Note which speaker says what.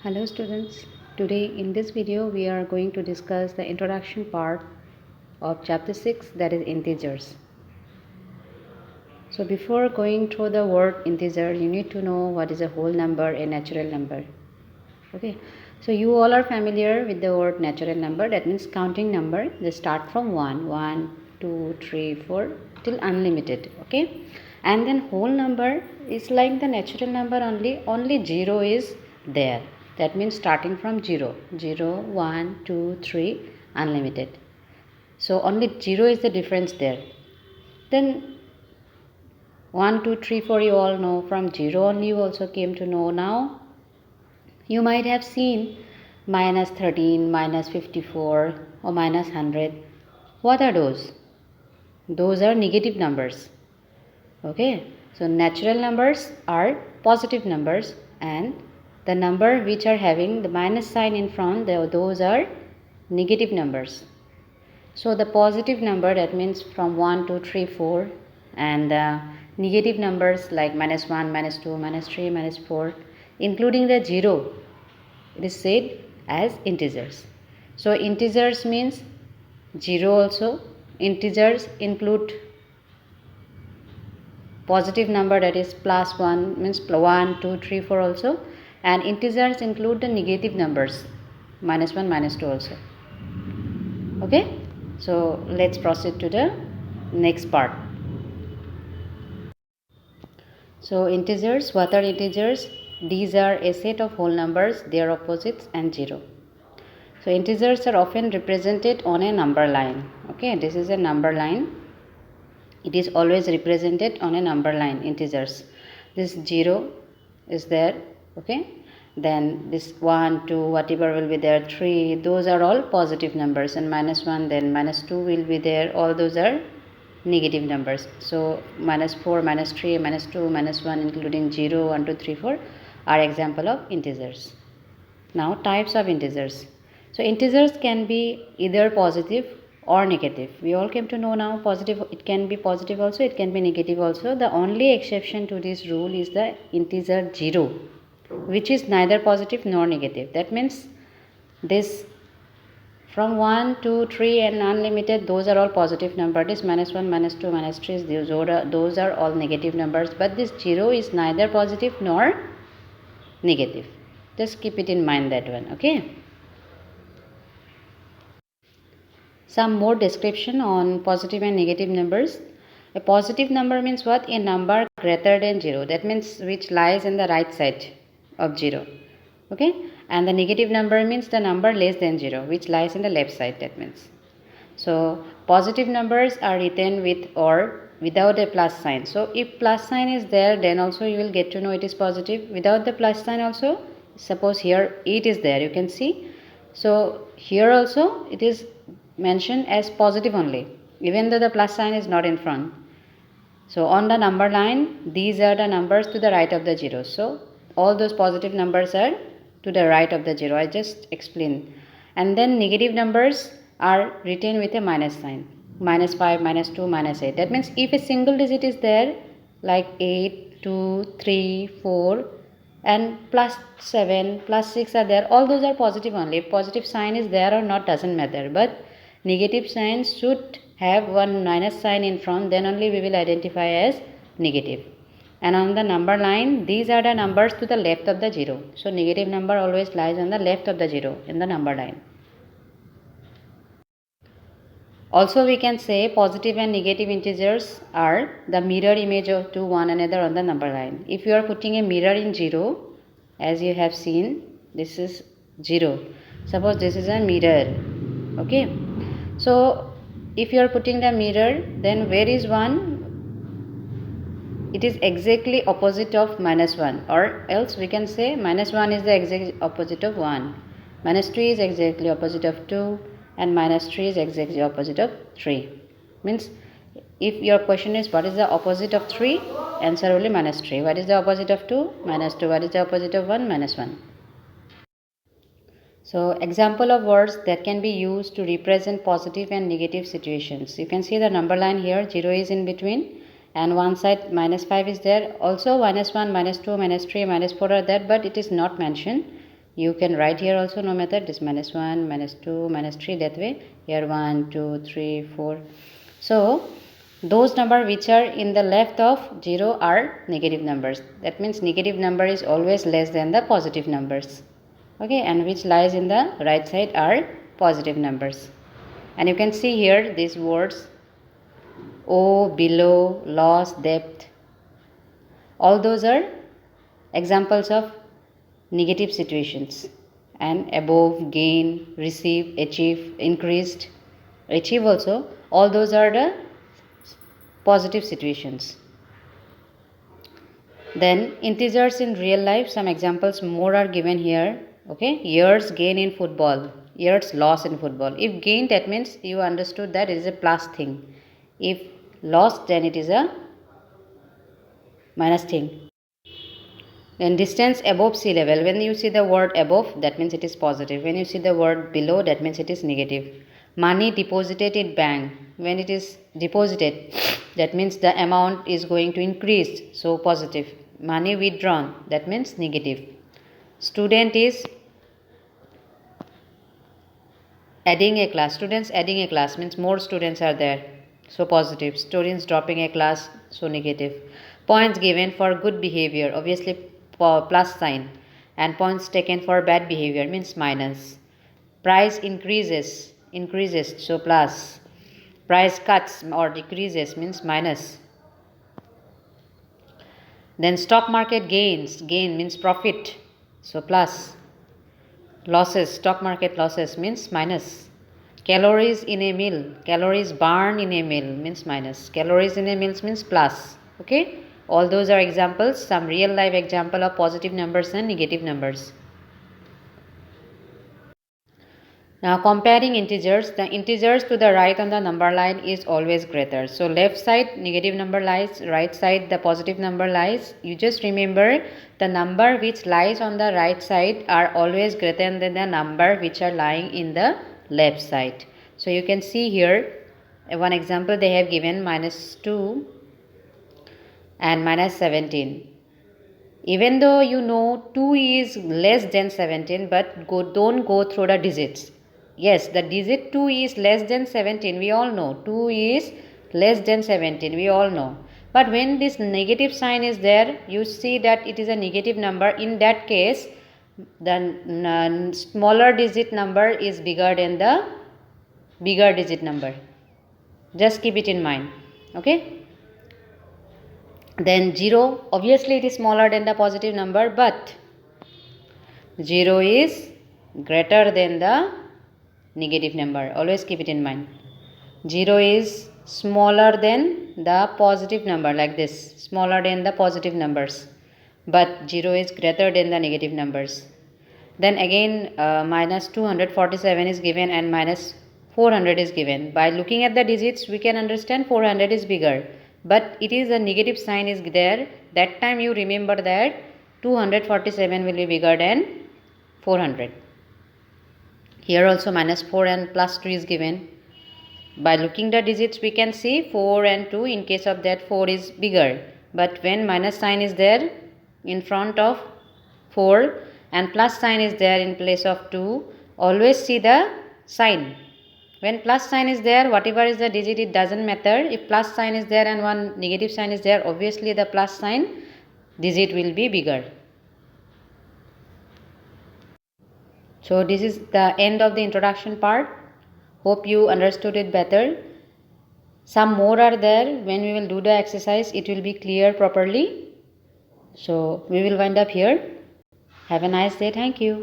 Speaker 1: Hello students, today in this video we are going to discuss the introduction part of chapter 6, that is integers. So before going through the word integer, you need to know what is a whole number, a natural number. Okay, so you all are familiar with the word natural number, that means counting number. They start from 1, 2, 3, 4 till unlimited. Okay, and then whole number is like the natural number, only 0 is there. That means starting from 0, 1, 2, 3 unlimited. So only 0 is the difference there. Then 1, 2, 3, 4 you all know. From 0 only you also came to know. Now you might have seen minus 13, minus 54 or minus 100. What are those? Those are negative numbers. Okay, so natural numbers are positive numbers, and the number which are having the minus sign in front, those are negative numbers. So the positive number, that means from 1, 2, 3, 4, and negative numbers like minus 1, minus 2, minus 3, minus 4, including the 0, it is said as integers. So integers means 0 also. Integers include positive number, that is plus 1, means 1, 2, 3, 4 also, and integers include the negative numbers minus 1, minus 2 also. Okay, so let's proceed to the next part. So integers, what are integers? These are a set of whole numbers, their opposites, and 0. So integers are often represented on a number line. Okay, this is a number line. It is always represented on a number line, integers. This 0 is there. Okay, then this 1, 2, whatever will be there, 3, those are all positive numbers, and minus 1, then minus 2 will be there. All those are negative numbers. So minus 4, minus 3, minus 2, minus 1, including 0, 1, 2, 3, 4 are example of integers. Now types of integers. So integers can be either positive or negative. We all came to know now positive, it can be positive also, it can be negative also. The only exception to this rule is the integer 0, which is neither positive nor negative. That means this from 1, 2, 3 and unlimited, those are all positive numbers. This minus 1, minus 2, minus 3, those are all negative numbers. But this 0 is neither positive nor negative. Just keep it in mind, that one. Okay. Some more description on positive and negative numbers. A positive number means what? A number greater than 0. That means which lies in the right side of 0. Okay. And the negative number means the number less than 0, which lies in the left side. That means. So positive numbers are written with or without a plus sign. So if plus sign is there, then also you will get to know it is positive. Without the plus sign also, suppose here 8 is there, you can see. So here also it is mentioned as positive only, even though the plus sign is not in front. So on the number line, these are the numbers to the right of the 0. So all those positive numbers are to the right of the 0. I just explained. And then negative numbers are written with a minus sign. Minus 5, minus 2, minus 8. That means if a single digit is there, like 8, 2, 3, 4, and plus 7, plus 6 are there, all those are positive only. If positive sign is there or not doesn't matter. But negative signs should have one minus sign in front, then only we will identify as negative. And on the number line, these are the numbers to the left of the 0. So negative number always lies on the left of the 0 in the number line. Also we can say positive and negative integers are the mirror image of to one another on the number line. If you are putting a mirror in 0, as you have seen, this is 0. Suppose this is a mirror. Okay. So if you are putting the mirror, then where is 1? It is exactly opposite of minus 1, or else we can say minus 1 is the exact opposite of 1. Minus 3 is exactly opposite of 2, and minus 3 is exactly opposite of 3. Means if your question is what is the opposite of 3, answer only minus 3. What is the opposite of 2? Minus 2. What is the opposite of 1? Minus 1. So example of words that can be used to represent positive and negative situations. You can see the number line here, 0 is in between, and one side minus 5 is there. Also minus 1, minus 2, minus 3, minus 4 are there, but it is not mentioned. You can write here also no method, this -1, -2, -3, that way. Here 1, 2, 3, 4. So those numbers which are in the left of 0 are negative numbers. That means negative number is always less than the positive numbers. Okay, and which lies in the right side are positive numbers. And you can see here these words: O, below, loss, depth. All those are examples of negative situations. And above, gain, receive, achieve, increased, achieve also, all those are the positive situations. Then integers in real life, some examples more are given here. Okay, years gain in football, years loss in football. If gain, that means you understood that it is a plus thing. If lost, then it is a minus thing. Then distance above sea level, when you see the word above, that means it is positive. When you see the word below, that means it is negative. Money deposited in bank, when it is deposited, that means the amount is going to increase, so positive. Money withdrawn, that means negative. Student is adding a class, students adding a class means more students are there, so positive. Students dropping a class, so negative. Points given for good behavior, obviously plus sign. And points taken for bad behavior means minus. Price increases, so plus. Price cuts or decreases means minus. Then stock market gains, gain means profit, so plus. Losses, stock market losses means minus. Calories in a meal, calories burned in a meal means minus. Calories in a meal means plus. Okay, all those are examples, some real life example of positive numbers and negative numbers. Now comparing integers, the integers to the right on the number line is always greater. So left side negative number lies, right side the positive number lies. You just remember the number which lies on the right side are always greater than the number which are lying in the left side. So you can see here one example they have given -2 and -17. Even though you know 2 is less than 17, but don't go through the digits. Yes, the digit 2 is less than 17, we all know. 2 is less than 17, we all know. But when this negative sign is there, you see that it is a negative number. In that case, the smaller digit number is bigger than the bigger digit number. Just keep it in mind. Okay. Then 0, obviously it is smaller than the positive number, but 0 is greater than the negative number. Always keep it in mind. 0 is smaller than the positive number, like this, smaller than the positive numbers, but 0 is greater than the negative numbers. Then again -247 is given and -400 is given. By looking at the digits we can understand 400 is bigger, but it is a negative sign is there. That time you remember that 247 will be bigger than 400. Here also -4 and +2 is given. By looking the digits we can see 4 and 2. In case of that 4 is bigger, but when minus sign is there in front of 4 and plus sign is there in place of 2, always see the sign. When plus sign is there, whatever is the digit, it doesn't matter. If plus sign is there and one negative sign is there, obviously the plus sign digit will be bigger. So this is the end of the introduction part. Hope you understood it better. Some more are there. When we will do the exercise, it will be clear properly. So we will wind up here. Have a nice day. Thank you.